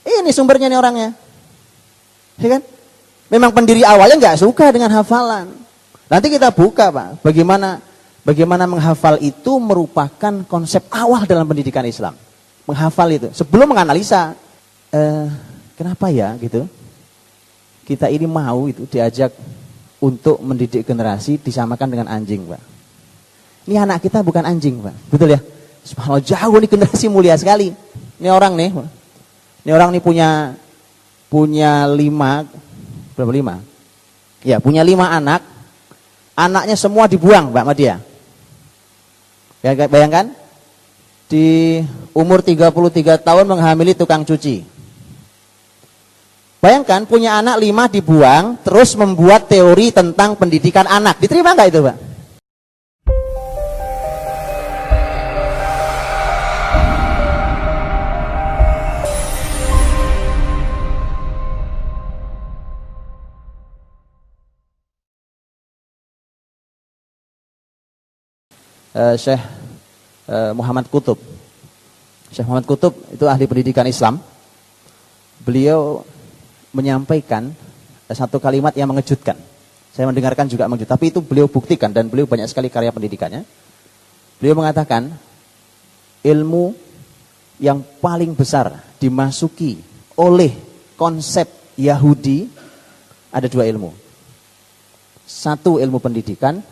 Ini sumbernya nih orangnya. Ya kan? Memang pendiri awalnya nggak suka dengan hafalan. Nanti kita buka Pak, bagaimana menghafal itu merupakan konsep awal dalam pendidikan Islam. Menghafal itu, sebelum menganalisa, kenapa ya gitu, kita ini mau itu diajak untuk mendidik generasi disamakan dengan anjing Pak. Ini anak kita bukan anjing Pak, betul ya? Subhanallah, jauh nih, generasi mulia sekali. Ini orang nih punya 5, berapa 5? Ya, punya 5 anak. Anaknya semua dibuang Mbak Madia. Ya, bayangkan di umur 33 tahun menghamili tukang cuci. Bayangkan punya anak 5 dibuang, terus membuat teori tentang pendidikan anak. Diterima nggak itu Pak? Syekh Muhammad Qutb. Syekh Muhammad Qutb itu ahli pendidikan Islam. Beliau menyampaikan satu kalimat yang mengejutkan. Saya mendengarkan juga mengejutkan, tapi itu beliau buktikan dan beliau banyak sekali karya pendidikannya. Beliau mengatakan ilmu yang paling besar dimasuki oleh konsep Yahudi ada 2 ilmu. 1 ilmu pendidikan,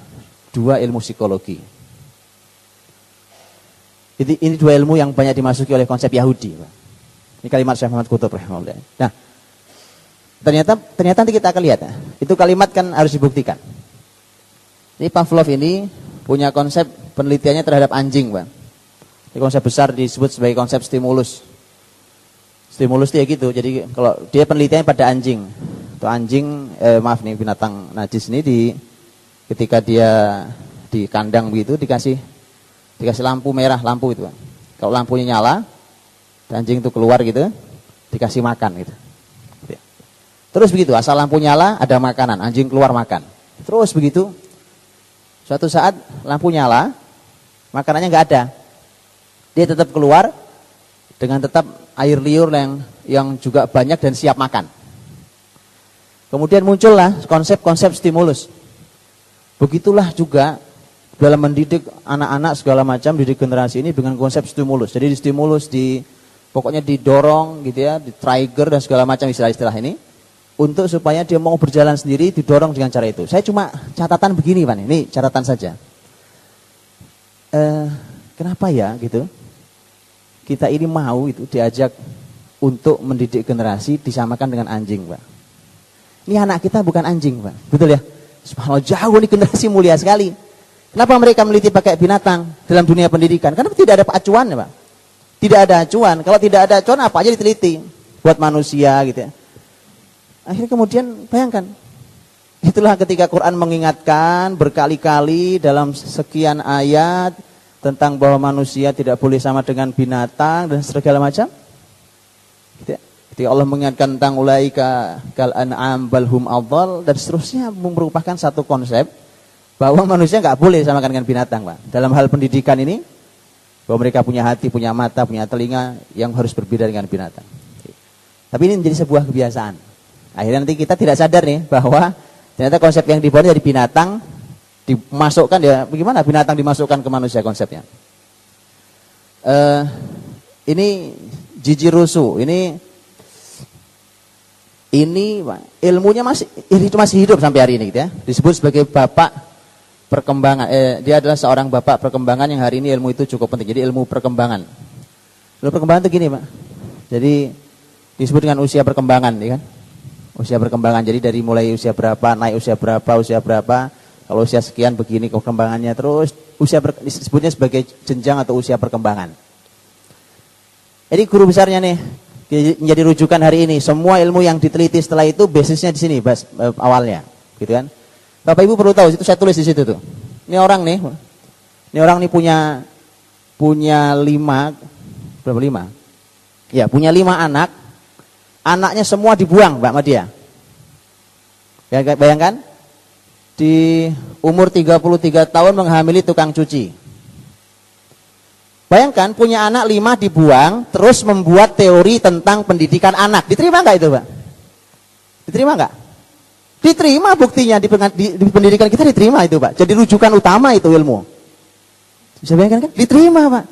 2 ilmu psikologi. Ini 2 ilmu yang banyak dimasuki oleh konsep Yahudi. Ini kalimat Syekh Muhammad Qutb rahimahullah. Nah, ternyata nanti kita akan lihat. Itu kalimat kan harus dibuktikan. Ini Pavlov ini punya konsep penelitiannya terhadap anjing, Pak. Ini konsep besar disebut sebagai konsep stimulus. Stimulus itu ya gitu. Jadi kalau dia penelitiannya pada anjing. Tuh anjing, binatang najis ini ketika dia di kandang begitu dikasih lampu merah, lampu itu. Kalau lampunya nyala, anjing itu keluar gitu, dikasih makan gitu. Terus begitu, asal lampu nyala ada makanan, anjing keluar makan. Terus begitu, suatu saat lampu nyala, makanannya nggak ada. Dia tetap keluar dengan tetap air liur yang juga banyak dan siap makan. Kemudian muncullah konsep-konsep stimulus. Begitulah juga dalam mendidik anak-anak segala macam, didik generasi ini dengan konsep stimulus. Jadi distimulus, pokoknya didorong gitu ya, di-trigger dan segala macam istilah-istilah ini untuk supaya dia mau berjalan sendiri, didorong dengan cara itu. Saya cuma catatan begini Pak, ini catatan saja. Kenapa ya gitu? Kita ini mau itu diajak untuk mendidik generasi disamakan dengan anjing Pak. Ini anak kita bukan anjing Pak, betul ya? Subhanallah, jauh nih, generasi mulia sekali. Kenapa mereka meliti pakai binatang dalam dunia pendidikan? Karena tidak ada acuan ya Pak. Tidak ada acuan. Kalau tidak ada acuan apa aja diteliti buat manusia gitu ya. Akhirnya kemudian bayangkan. Itulah ketika Quran mengingatkan berkali-kali dalam sekian ayat tentang bahwa manusia tidak boleh sama dengan binatang dan segala macam. Gitu ya. Ketika Allah mengingatkan tentang ulaika kal an'am bal hum adhal dan seterusnya, merupakan satu konsep bahwa manusia nggak boleh samakan dengan binatang Pak. Dalam hal pendidikan ini, bahwa mereka punya hati, punya mata, punya telinga yang harus berbeda dengan binatang. Tapi ini menjadi sebuah kebiasaan. Akhirnya nanti kita tidak sadar nih bahwa ternyata konsep yang dibawa dari binatang dimasukkan ya, bagaimana binatang dimasukkan ke manusia konsepnya. Ini Gigi Rusu, ini Pak, ilmunya masih hidup sampai hari ini gitu ya. Disebut sebagai bapak perkembangan, dia adalah seorang bapak perkembangan yang hari ini ilmu itu cukup penting. Jadi ilmu perkembangan. Ilmu perkembangan itu gini Pak. Jadi disebut dengan usia perkembangan, ya kan? Usia perkembangan. Jadi dari mulai usia berapa, naik usia berapa. Kalau usia sekian begini perkembangannya, terus disebutnya sebagai jenjang atau usia perkembangan. Jadi guru besarnya nih menjadi rujukan hari ini. Semua ilmu yang diteliti setelah itu basisnya di sini, awalnya, gitu kan? Bapak Ibu perlu tahu, itu saya tulis di situ tuh. Ini orang nih punya 5, berapa 5? Ya, punya 5 anak. Anaknya semua dibuang, Mbak Madia. Ya, bayangkan di umur 33 tahun menghamili tukang cuci. Bayangkan punya anak 5 dibuang, terus membuat teori tentang pendidikan anak. Diterima nggak itu, Pak? Diterima nggak? Diterima buktinya di pendidikan kita diterima itu, Pak. Jadi rujukan utama itu ilmu. Bisa bayangkan kan? Diterima, Pak.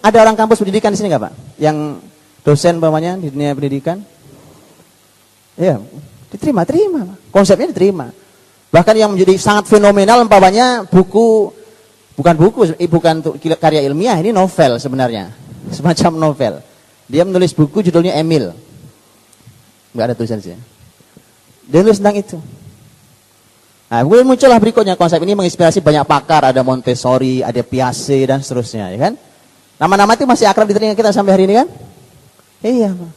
Ada orang kampus pendidikan di sini nggak, Pak? Yang dosen umpamanya di dunia pendidikan? Iya, diterima, Pak. Konsepnya diterima. Bahkan yang menjadi sangat fenomenal umpamanya bukan karya ilmiah, ini novel sebenarnya. Semacam novel. Dia menulis buku judulnya Emil. Enggak ada tulisan sih. Dia nulis tentang itu. Nah, kemudian muncullah berikutnya konsep ini menginspirasi banyak pakar, ada Montessori, ada Piaget dan seterusnya, ya kan? Nama-nama itu masih akrab di telinga kita sampai hari ini kan? Iya, Pak.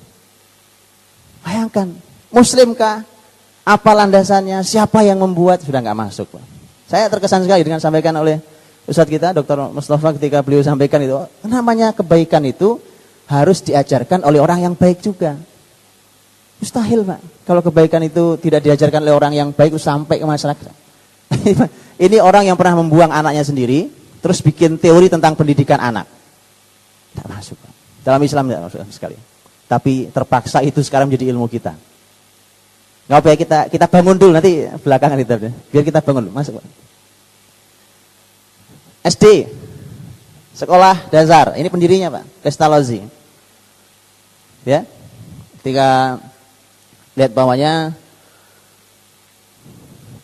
Bayangkan, muslimkah? Apa landasannya? Siapa yang membuat? Sudah enggak masuk, Pak. Saya terkesan sekali dengan sampaikan oleh Ustadz kita, Dr. Mustafa, ketika beliau sampaikan itu, namanya kebaikan itu harus diajarkan oleh orang yang baik juga. Mustahil, Pak. Kalau kebaikan itu tidak diajarkan oleh orang yang baik sampai ke masyarakat. Ini orang yang pernah membuang anaknya sendiri, terus bikin teori tentang pendidikan anak. Tidak masuk, Pak. Dalam Islam tidak masuk sekali. Tapi terpaksa itu sekarang menjadi ilmu kita. Nggak apa ya, kita bangun dulu, nanti belakangan kita. Biar kita bangun dulu. Masuk, Pak. SD, sekolah dasar, ini pendirinya Pak, Pestalozzi. Ya, ketika lihat bawahnya,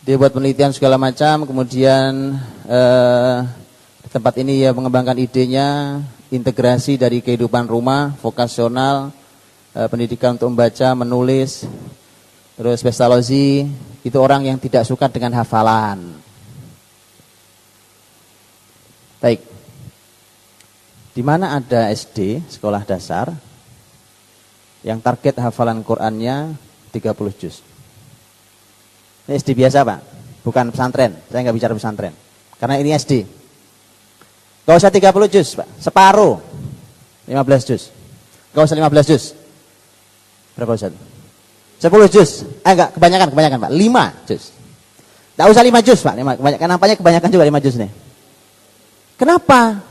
dia buat penelitian segala macam, kemudian di tempat ini ya mengembangkan idenya, integrasi dari kehidupan rumah, vokasional, pendidikan untuk membaca, menulis. Terus Pestalozzi itu orang yang tidak suka dengan hafalan. Baik, di mana ada SD, sekolah dasar, yang target hafalan Qur'annya 30 juz. Ini SD biasa, Pak, bukan pesantren, saya nggak bicara pesantren, karena ini SD. Gak usah 30 juz, Pak, separuh, 15 juz. Gak usah 15 juz. Berapa Ustaz? 10 juz, enggak, kebanyakan Pak, 5 juz. Gak usah 5 juz, Pak, kebanyakan, nampaknya kebanyakan juga 5 juz nih. Kenapa?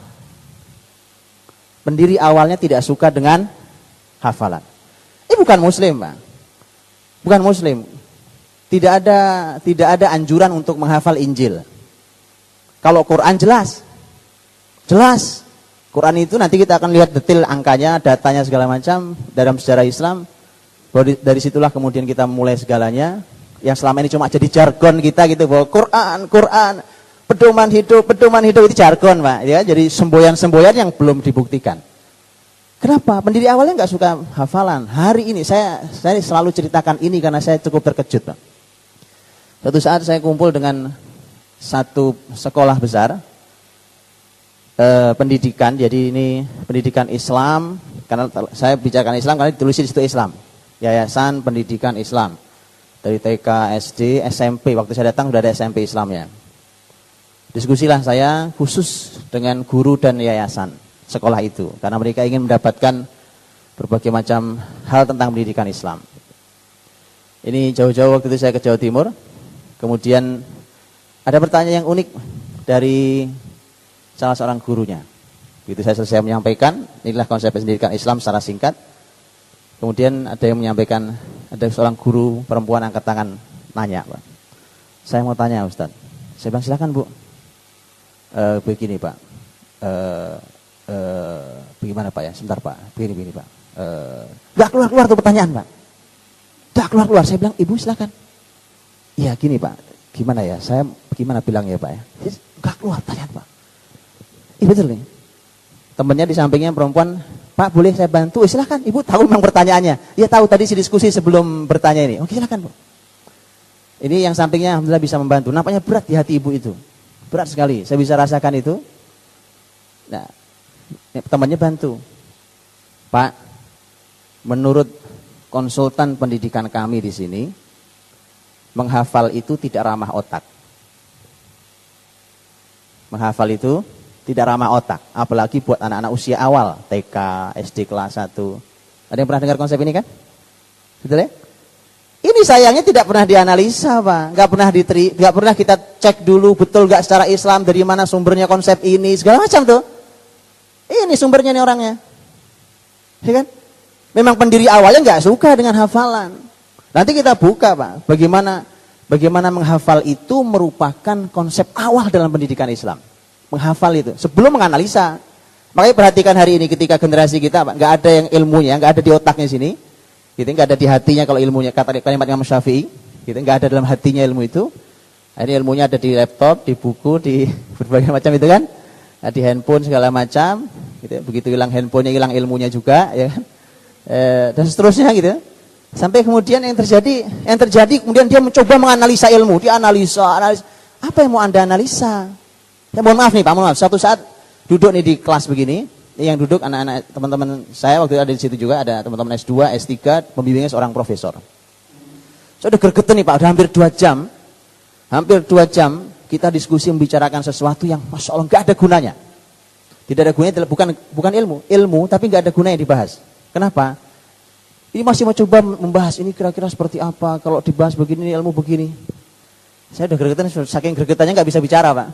Pendiri awalnya tidak suka dengan hafalan. Ini bukan muslim, Pak. Bukan muslim. Tidak ada anjuran untuk menghafal Injil. Kalau Quran jelas. Jelas. Quran itu nanti kita akan lihat detail angkanya, datanya segala macam dalam sejarah Islam. Dari situlah kemudian kita mulai segalanya. Yang selama ini cuma jadi jargon kita gitu, bahwa Quran pedoman hidup itu jargon, Pak, ya. Jadi semboyan-semboyan yang belum dibuktikan. Kenapa? Pendiri awalnya nggak suka hafalan. Hari ini saya selalu ceritakan ini karena saya cukup terkejut, Pak. Suatu saat saya kumpul dengan satu sekolah besar pendidikan. Jadi ini pendidikan Islam, karena saya bicarakan Islam karena ditulis di situ Islam. Yayasan Pendidikan Islam. Dari TK, SD, SMP. Waktu saya datang sudah ada SMP Islamnya. Diskusilah saya khusus dengan guru dan yayasan sekolah itu, karena mereka ingin mendapatkan berbagai macam hal tentang pendidikan Islam. Ini jauh-jauh waktu itu saya ke Jawa Timur. Kemudian ada pertanyaan yang unik dari salah seorang gurunya. Begitu saya selesai menyampaikan, inilah konsep pendidikan Islam secara singkat. Kemudian ada yang menyampaikan, ada seorang guru perempuan angkat tangan nanya, Pak. Saya mau tanya, Ustaz. Saya bilang silakan, Bu. Begini, Pak. Bagaimana, Pak ya? Sebentar, Pak. Begini, Pak. Gak keluar tuh pertanyaan, Pak. Gak keluar. Saya bilang, Ibu silakan. Iya, gini, Pak. Gimana ya? Saya gimana bilangnya, Pak ya? Gak keluar pertanyaan, Pak. Iya betul nih. Temennya di sampingnya perempuan, Pak boleh saya bantu? Silakan. Ibu tahu memang pertanyaannya. Dia tahu tadi si diskusi sebelum bertanya ini. Oke, silakan, Bu. Ini yang sampingnya alhamdulillah bisa membantu. Nampaknya berat di hati ibu itu. Berat sekali, saya bisa rasakan itu. Nah, temannya bantu. Pak, menurut konsultan pendidikan kami di sini, menghafal itu tidak ramah otak. Menghafal itu tidak ramah otak, apalagi buat anak-anak usia awal, TK, SD kelas 1. Ada yang pernah dengar konsep ini kan? Betul ya? Ini sayangnya tidak pernah dianalisa, Pak. Nggak pernah kita cek dulu betul nggak secara Islam, dari mana sumbernya konsep ini, segala macam tuh. Ini sumbernya nih orangnya. Ya kan? Memang pendiri awalnya nggak suka dengan hafalan. Nanti kita buka Pak, bagaimana menghafal itu merupakan konsep awal dalam pendidikan Islam. Menghafal itu, sebelum menganalisa. Makanya perhatikan hari ini ketika generasi kita Pak, nggak ada yang ilmunya, nggak ada di otaknya sini. Gitu, nggak ada di hatinya kalau ilmunya, kata kalimat Imam Syafi'i. Gitu, nggak ada dalam hatinya ilmu itu. Ini ilmunya ada di laptop, di buku, di berbagai macam itu kan. Di handphone segala macam. Gitu, begitu hilang handphonenya, hilang ilmunya juga. Ya kan? Dan seterusnya gitu. Sampai kemudian yang terjadi kemudian dia mencoba menganalisa ilmu, dia analisa. Apa yang mau Anda analisa? Ya mohon maaf nih Pak, mohon maaf. Suatu saat duduk nih di kelas begini, yang duduk anak-anak teman-teman saya waktu itu ada di situ juga, ada teman-teman S2, S3, pembimbingnya seorang profesor. Saya udah gregetan nih Pak, udah hampir 2 jam kita diskusi membicarakan sesuatu yang Masya Allah nggak ada gunanya. Tidak ada gunanya, bukan ilmu tapi nggak ada gunanya dibahas. Kenapa? Ini masih mau coba membahas ini kira-kira seperti apa, kalau dibahas begini, ilmu begini. Saya udah gregetan, saking gregetannya nggak bisa bicara Pak.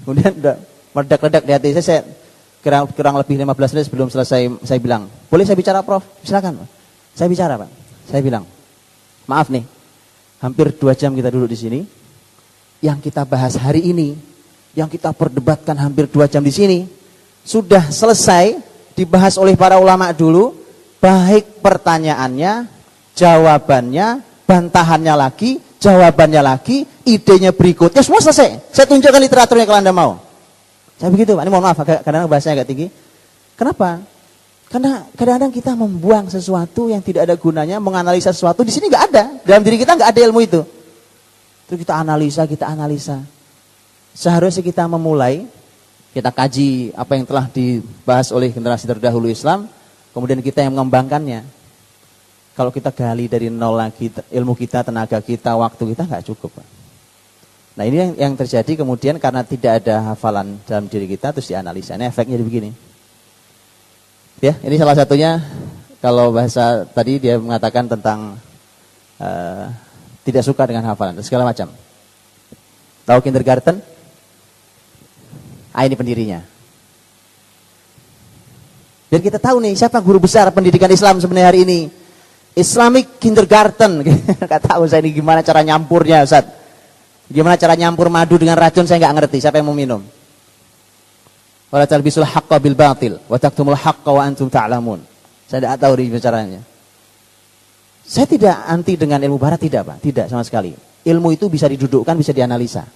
Kemudian udah meledak-ledak di hati saya kurang lebih 15 menit sebelum selesai saya bilang, boleh saya bicara Prof? Silakan Pak. Saya bicara Pak. Saya bilang, maaf nih, hampir 2 jam kita duduk di sini, yang kita bahas hari ini, yang kita perdebatkan hampir 2 jam di sini, sudah selesai dibahas oleh para ulama dulu, baik pertanyaannya, jawabannya, bantahannya lagi, jawabannya lagi, idenya berikutnya, semua selesai. Saya tunjukkan literaturnya kalau Anda mau. Saya begitu Pak, ini mohon maaf, kadang-kadang bahasanya agak tinggi. Kenapa? Karena kadang-kadang kita membuang sesuatu yang tidak ada gunanya, menganalisa sesuatu, di sini nggak ada. Dalam diri kita nggak ada ilmu itu. Terus kita analisa. Seharusnya kita memulai, kita kaji apa yang telah dibahas oleh generasi terdahulu Islam, kemudian kita yang mengembangkannya. Kalau kita gali dari nol lagi, ilmu kita, tenaga kita, waktu kita nggak cukup. Nah ini yang terjadi kemudian karena tidak ada hafalan dalam diri kita, terus dianalisa. Ini efeknya begini. Ya, ini salah satunya, kalau bahasa tadi dia mengatakan tentang tidak suka dengan hafalan, segala macam. Tahu kindergarten? Ini pendirinya. Biar kita tahu nih, siapa guru besar pendidikan Islam sebenarnya hari ini. Islamic Kindergarten. Gak tahu saya ini gimana cara nyampurnya Ustaz. Gimana cara nyampur madu dengan racun saya nggak ngerti. Siapa yang mau minum? Wala talbisul haqqa bil batil wa taktumul haqqa wa antum ta'lamun. Saya tidak tahu di caranya. Saya tidak anti dengan ilmu barat, tidak Pak. Tidak sama sekali. Ilmu itu bisa didudukkan, bisa dianalisa.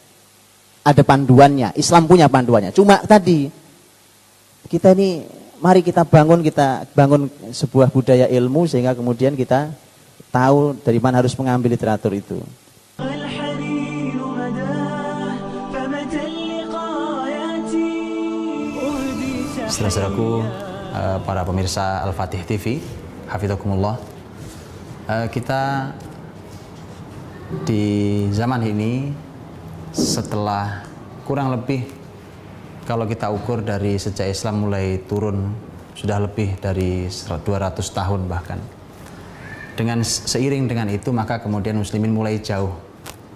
Ada panduannya. Islam punya panduannya. Cuma tadi kita ini, mari kita bangun sebuah budaya ilmu sehingga kemudian kita tahu dari mana harus mengambil literatur itu. Saudara-saudaraku, para pemirsa Al-Fatih TV, hafizakumullah. Kita di zaman ini setelah kurang lebih, kalau kita ukur dari sejak Islam mulai turun, sudah lebih dari 200 tahun bahkan. Seiring dengan itu, maka kemudian muslimin mulai jauh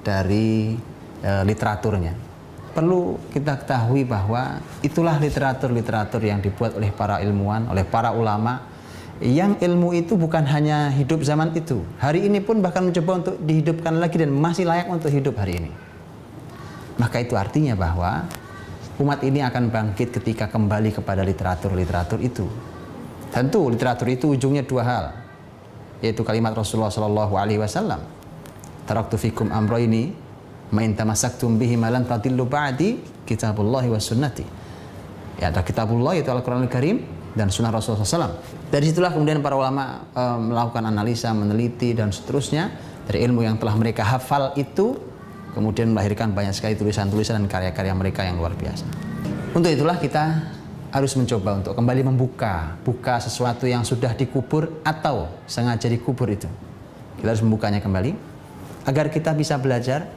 dari literaturnya. Perlu kita ketahui bahwa itulah literatur-literatur yang dibuat oleh para ilmuwan, oleh para ulama, yang ilmu itu bukan hanya hidup zaman itu. Hari ini pun bahkan mencoba untuk dihidupkan lagi dan masih layak untuk hidup hari ini. Maka itu artinya bahwa umat ini akan bangkit ketika kembali kepada literatur-literatur itu. Tentu literatur itu ujungnya 2 hal, yaitu kalimat Rasulullah SAW, taraktu fikum amroini ma in tamassaktum bihi ma lan tadillu ba'di kitabullahi wa sunnati. Ya, ada kitabullah yaitu Al-Qur'anul Karim dan sunnah Rasulullah SAW. Dari situlah kemudian para ulama melakukan analisa, meneliti dan seterusnya dari ilmu yang telah mereka hafal itu, kemudian melahirkan banyak sekali tulisan-tulisan dan karya-karya mereka yang luar biasa. Untuk itulah kita harus mencoba untuk kembali buka sesuatu yang sudah dikubur atau sengaja dikubur itu. Kita harus membukanya kembali agar kita bisa belajar,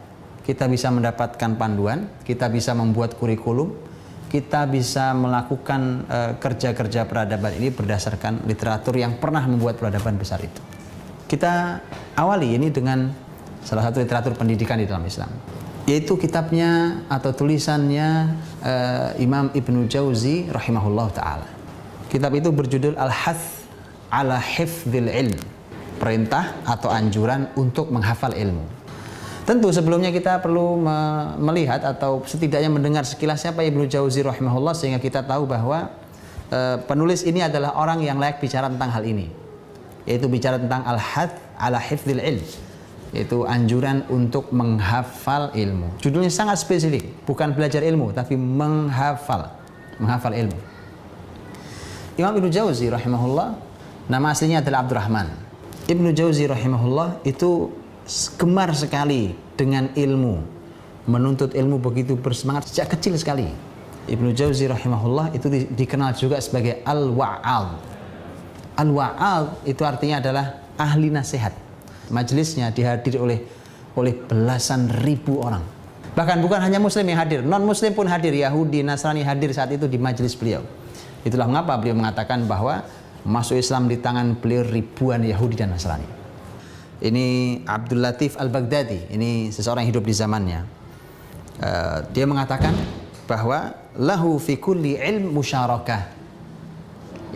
kita bisa mendapatkan panduan, kita bisa membuat kurikulum, kita bisa melakukan kerja-kerja peradaban ini berdasarkan literatur yang pernah membuat peradaban besar itu. Kita awali ini dengan salah satu literatur pendidikan di dalam Islam, yaitu kitabnya atau tulisannya Imam Ibnu Jauzi rahimahullah ta'ala. Kitab itu berjudul Al-Hath ala Hifdzil Ilm, perintah atau anjuran untuk menghafal ilmu. Tentu sebelumnya kita perlu melihat atau setidaknya mendengar sekilas siapa Ibnu Jauzi rahimahullah, sehingga kita tahu bahwa penulis ini adalah orang yang layak bicara tentang hal ini, yaitu bicara tentang Al-Hath ala Hifdzil Ilm, yaitu anjuran untuk menghafal ilmu. Judulnya sangat spesifik, bukan belajar ilmu tapi menghafal ilmu. Imam Ibnu Jauzi rahimahullah, nama aslinya adalah Abdurrahman. Ibnu Jauzi rahimahullah itu gemar sekali dengan ilmu, menuntut ilmu begitu bersemangat sejak kecil sekali. Ibnu Jauzi rahimahullah itu dikenal juga sebagai Al-Wa'al. Al-Wa'al itu artinya adalah ahli nasihat. Majelisnya dihadiri oleh belasan ribu orang. Bahkan bukan hanya muslim yang hadir, non muslim pun hadir, Yahudi, Nasrani hadir saat itu di majelis beliau. Itulah mengapa beliau mengatakan bahwa masuk Islam di tangan beliau ribuan Yahudi dan Nasrani. Ini Abdul Latif Al-Baghdadi, ini seseorang yang hidup di zamannya. Dia mengatakan bahwa lahu fi kulli ilm musyarakah.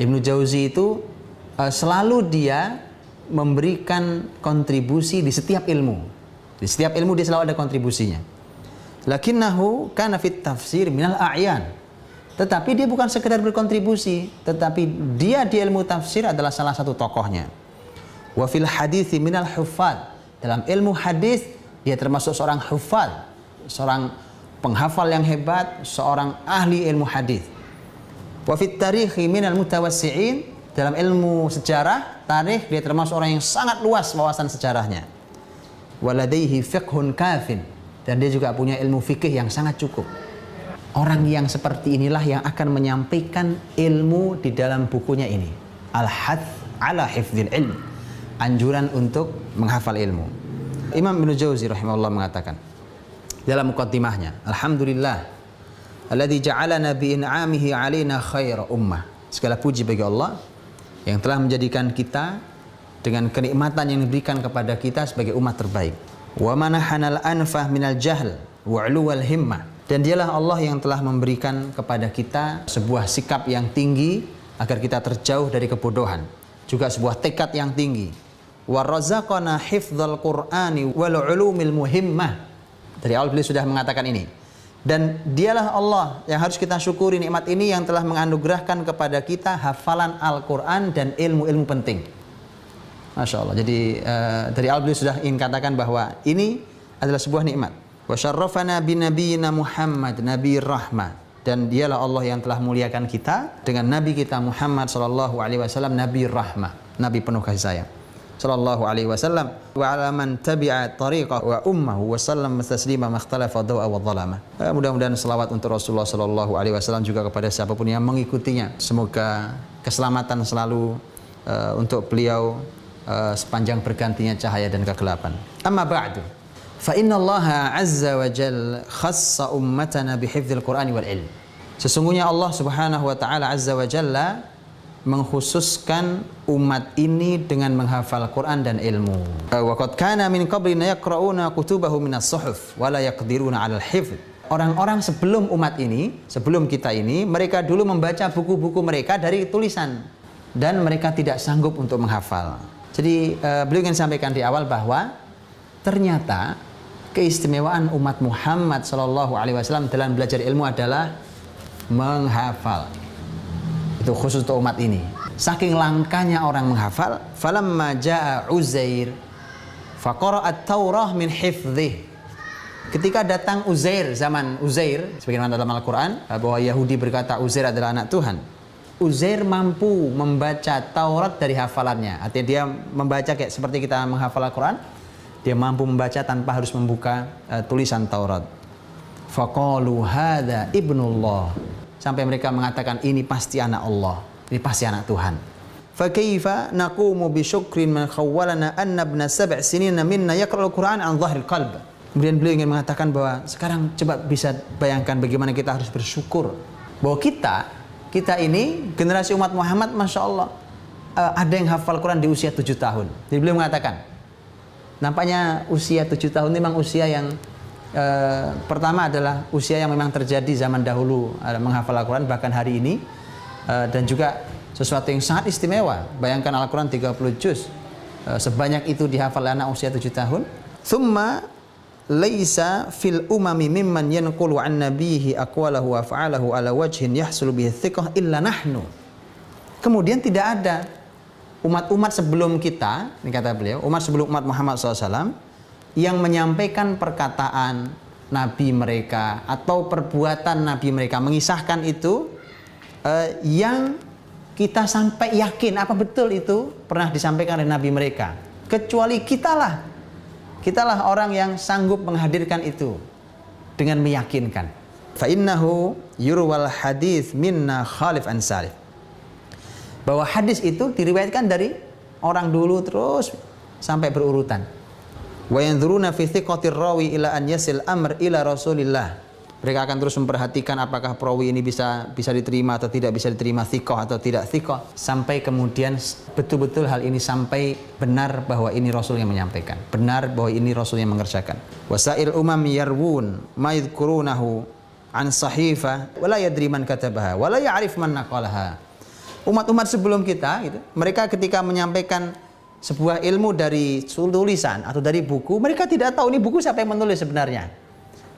Ibnu Jauzi itu selalu dia memberikan kontribusi di setiap ilmu. Di setiap ilmu dia selalu ada kontribusinya. Lakinnahu kana fit tafsir minal a'yan. Tetapi dia bukan sekedar berkontribusi, tetapi dia di ilmu tafsir adalah salah satu tokohnya. Wa fil hadithi minal huffaz. Dalam ilmu hadis dia termasuk seorang huffaz, seorang penghafal yang hebat, seorang ahli ilmu hadis. Wa fit tarikhi minal mutawassi'in. Dalam ilmu sejarah, tarikh, dia termasuk orang yang sangat luas wawasan sejarahnya. Waladaihi fiqhun kafin. Dan dia juga punya ilmu fikih yang sangat cukup. Orang yang seperti inilah yang akan menyampaikan ilmu di dalam bukunya ini. Al-Hath ala Hifdzil Ilm, anjuran untuk menghafal ilmu. Imam Ibnu Jauzi rahimahullah mengatakan dalam muqaddimahnya, Alhamdulillah alladzi ja'alana bi in'amihi 'alaina khaira ummah. Segala puji bagi Allah yang telah menjadikan kita dengan kenikmatan yang diberikan kepada kita sebagai umat terbaik. Wa manahanal anfah minal jahl wa 'uluwal himmah. Dan dialah Allah yang telah memberikan kepada kita sebuah sikap yang tinggi agar kita terjauh dari kebodohan, juga sebuah tekad yang tinggi. Wa razaqana hifdzal Qur'ani wal 'ulumil muhimmah. Dari awal beliau sudah mengatakan ini. Dan dialah Allah yang harus kita syukuri nikmat ini, yang telah menganugerahkan kepada kita hafalan Al-Quran dan ilmu-ilmu penting. Masya Allah. Jadi dari awal beliau sudah ingin katakan bahwa ini adalah sebuah nikmat. Wa syarrafana bi nabiyina Muhammad nabi rahmah. Dan dialah Allah yang telah muliakan kita dengan nabi kita Muhammad sallallahu alaihi wasallam, nabi rahmah, nabi penuh kasih sayang sallallahu alaihi wasallam. Wa ala man tabi'a tariqah wa ummahu wa sallam taslima makhtalafa dawa wa dhalama. Mudah-mudahan selawat untuk Rasulullah sallallahu alaihi wasallam juga kepada siapapun yang mengikutinya. Semoga keselamatan selalu untuk beliau sepanjang bergantinya cahaya dan kegelapan. Amma ba'du. Fa inna Allah azza wa jalla khassa ummatana bihifdzil Qur'ani wal ilm. Sesungguhnya Allah Subhanahu wa taala azza wa jalla mengkhususkan umat ini dengan menghafal Quran dan ilmu. Wa qad kana min qablina yaqra'una kutubahu minas suhuf wa la yaqdiruna 'alal hifdz. Orang-orang sebelum umat ini, sebelum kita ini, mereka dulu membaca buku-buku mereka dari tulisan dan mereka tidak sanggup untuk menghafal. Jadi beliau ingin sampaikan di awal bahwa ternyata keistimewaan umat Muhammad sallallahu alaihi wasallam dalam belajar ilmu adalah menghafal. Itu khusus untuk umat ini. Saking langkanya orang menghafal, falamma jaa Uzair faqara'at Taurah min hifdzih. Ketika datang Uzair, zaman Uzair, sebagaimana dalam Al-Qur'an bahwa Yahudi berkata Uzair adalah anak Tuhan. Uzair mampu membaca Taurat dari hafalannya. Artinya dia membaca kayak seperti kita menghafal Al-Qur'an. Dia mampu membaca tanpa harus membuka tulisan Taurat. Faqalu hadza ibnullah. Sampai mereka mengatakan ini pasti anak Allah, ini pasti anak Tuhan. Fa kaifa naqumu bi syukrin man khawwalana anna ibna 7 sinina minna yaqra'ul Qur'an an dhahril qalb. Kemudian beliau ingin mengatakan bahwa sekarang coba bisa bayangkan bagaimana kita harus bersyukur bahwa kita ini generasi umat Muhammad, Masya Allah, ada yang hafal Quran di usia 7 tahun. Jadi beliau mengatakan, nampaknya usia 7 tahun ini memang usia yang pertama adalah usia yang memang terjadi zaman dahulu menghafal Al-Quran, bahkan hari ini, dan juga sesuatu yang sangat istimewa. Bayangkan Al-Quran 30 juz, sebanyak itu dihafal anak usia 7 tahun. Thumma laisa fil umami mimman yanqulu an nabihi aqwalahu wa fa'alahu ala wajhin yahsulu bihi thiqah illa nahnu. Kemudian tidak ada umat-umat sebelum kita, ini kata beliau, umat sebelum umat Muhammad SAW yang menyampaikan perkataan Nabi mereka atau perbuatan Nabi mereka, mengisahkan itu yang kita sampai yakin apa betul itu pernah disampaikan oleh Nabi mereka, kecuali kitalah orang yang sanggup menghadirkan itu dengan meyakinkan. Fa innahu yurwal hadits minna khalif an salif, bahwa hadis itu diriwayatkan dari orang dulu terus sampai berurutan. Wa yanzuruna fi thiqatir rawi ila an yasil amr ila Rasulillah. Mereka akan terus memperhatikan apakah perawi ini bisa diterima atau tidak bisa diterima, thiqah atau tidak thiqah, sampai kemudian betul-betul hal ini sampai benar bahwa ini Rasul yang menyampaikan, benar bahwa ini Rasul yang mengerjakan. Wasail umam yarwun ma yadhkurunahu an sahifa wala yadri man katabaha wala ya'rif man naqalaha. Umat-umat sebelum kita gitu, mereka ketika menyampaikan sebuah ilmu dari tulisan atau dari buku, mereka tidak tahu ini buku siapa yang menulis sebenarnya.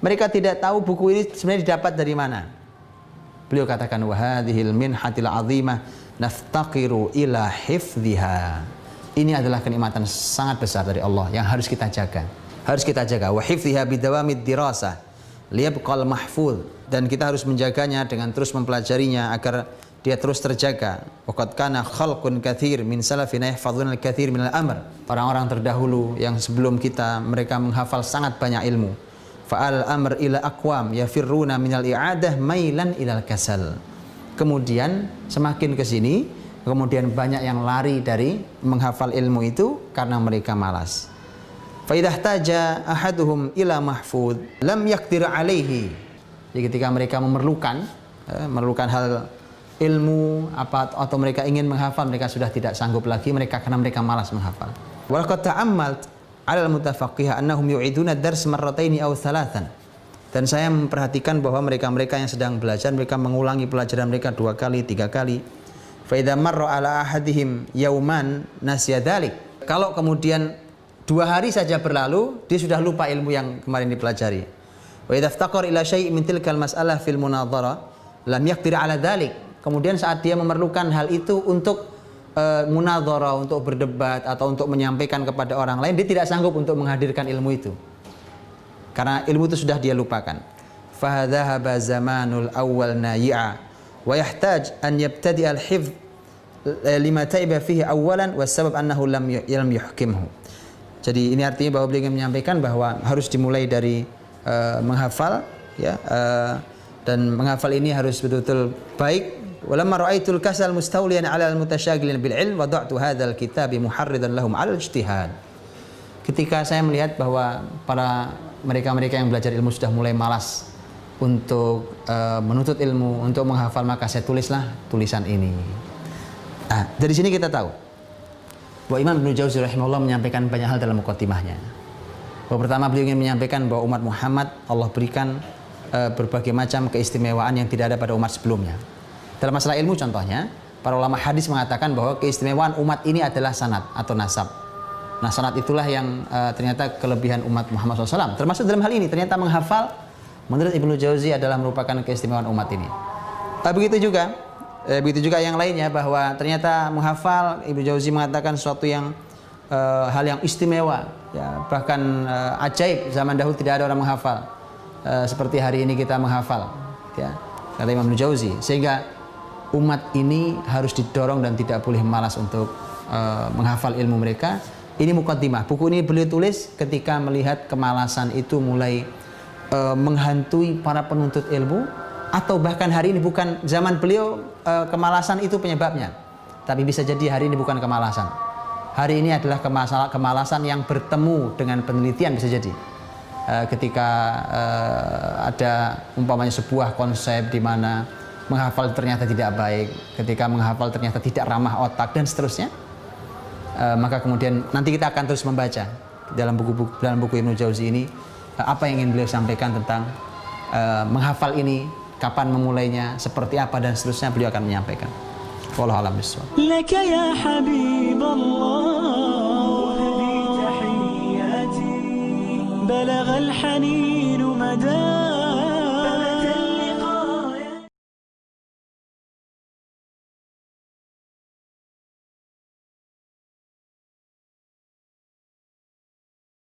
Mereka tidak tahu buku ini sebenarnya didapat dari mana. Beliau katakan wa hadhil minhatil azimah naftaqiru ila hifdhiha. Ini adalah kenikmatan sangat besar dari Allah yang harus kita jaga. Harus kita jaga. Wa hifdhiha bidawamid dirasah liyabqal mahfuz, dan kita harus menjaganya dengan terus mempelajarinya agar dia terus terjaga. Waqad kana khalqun katsir min salafina yahfazuna al-katsir min al-amr. Orang-orang terdahulu yang sebelum kita, mereka menghafal sangat banyak ilmu. Fa'al amr ila aqwam yafirruna minal i'adah mailan ilal kasal. Kemudian semakin ke sini, kemudian banyak yang lari dari menghafal ilmu itu karena mereka malas. Fa idza ihtaja ahaduhum ila mahfuz lam yaqdir alaihi. Jadi ketika mereka memerlukan hal ilmu apa atau mereka ingin menghafal, mereka sudah tidak sanggup lagi karena mereka malas menghafal. Wa laqad ta'ammalt alal mutafaqihah annahum yu'iduna dars marrataini aw thalathan. Dan saya memperhatikan bahwa mereka-mereka yang sedang belajar, mereka mengulangi pelajaran mereka 2 kali, 3 kali. Fa idza marra ala ahadihim yauman nasiya dzalik. Kalau kemudian 2 hari saja berlalu, dia sudah lupa ilmu yang kemarin dipelajari. Wa idza iftaqara ila syai' min tilkal mas'alah fil munadhara lam yaqdir ala dzalik. Kemudian saat dia memerlukan hal itu untuk munadhara, untuk berdebat atau untuk menyampaikan kepada orang lain, dia tidak sanggup untuk menghadirkan ilmu itu karena ilmu itu sudah dia lupakan. Fahadhahaba zamanul awwal nayi'a wa yahtaj an yabtadi al-hifz lima taiba fihi awwalan was sabab annahu lam yuhkimhu. Jadi ini artinya bahwa beliau ingin menyampaikan bahwa harus dimulai dari menghafal, ya, dan menghafal ini harus betul-betul baik. Walamma ra'aitul kasal mustawliyan 'ala al-mutasyaghilin bil 'ilm wada'tu hadzal kitab muharridan lahum 'ala al-ijtihad. Ketika saya melihat bahwa mereka-mereka yang belajar ilmu sudah mulai malas untuk menuntut ilmu, untuk menghafal, maka saya tulislah tulisan ini. Dari sini kita tahu bahwa Imam Ibnu Jauzi rahimahullah menyampaikan banyak hal dalam muqaddimahnya. Bahwa pertama beliau ingin menyampaikan bahwa umat Muhammad Allah berikan berbagai macam keistimewaan yang tidak ada pada umat sebelumnya. Dalam masalah ilmu contohnya, para ulama hadis mengatakan bahwa keistimewaan umat ini adalah sanad atau nasab. Nah, sanad itulah yang ternyata kelebihan umat Muhammad SAW. Termasuk dalam hal ini, ternyata menghafal menurut Ibnu Jauzi adalah merupakan keistimewaan umat ini. Begitu juga yang lainnya, bahwa ternyata menghafal, Ibnu Jauzi mengatakan suatu yang hal yang istimewa, ya, bahkan ajaib. Zaman dahulu tidak ada orang menghafal seperti hari ini kita menghafal, ya, kata Imam Ibnu Jauzi. Sehingga umat ini harus didorong dan tidak boleh malas untuk menghafal ilmu mereka. Ini muqaddimah. Buku ini beliau tulis ketika melihat kemalasan itu mulai menghantui para penuntut ilmu, atau bahkan hari ini bukan zaman beliau kemalasan itu penyebabnya, tapi bisa jadi hari ini bukan kemalasan. Hari ini adalah kemalasan yang bertemu dengan penelitian, bisa jadi. Ketika ada umpamanya sebuah konsep di mana menghafal ternyata tidak baik, ketika menghafal ternyata tidak ramah otak, dan seterusnya, maka kemudian nanti kita akan terus membaca dalam buku Ibnu Jauzi ini apa yang ingin beliau sampaikan tentang menghafal ini, kapan memulainya, seperti apa, dan seterusnya beliau akan menyampaikan. Wallahu a'lam bishawab. لك يا حبيب الله هذه تحياتي بلغ الحنين مدى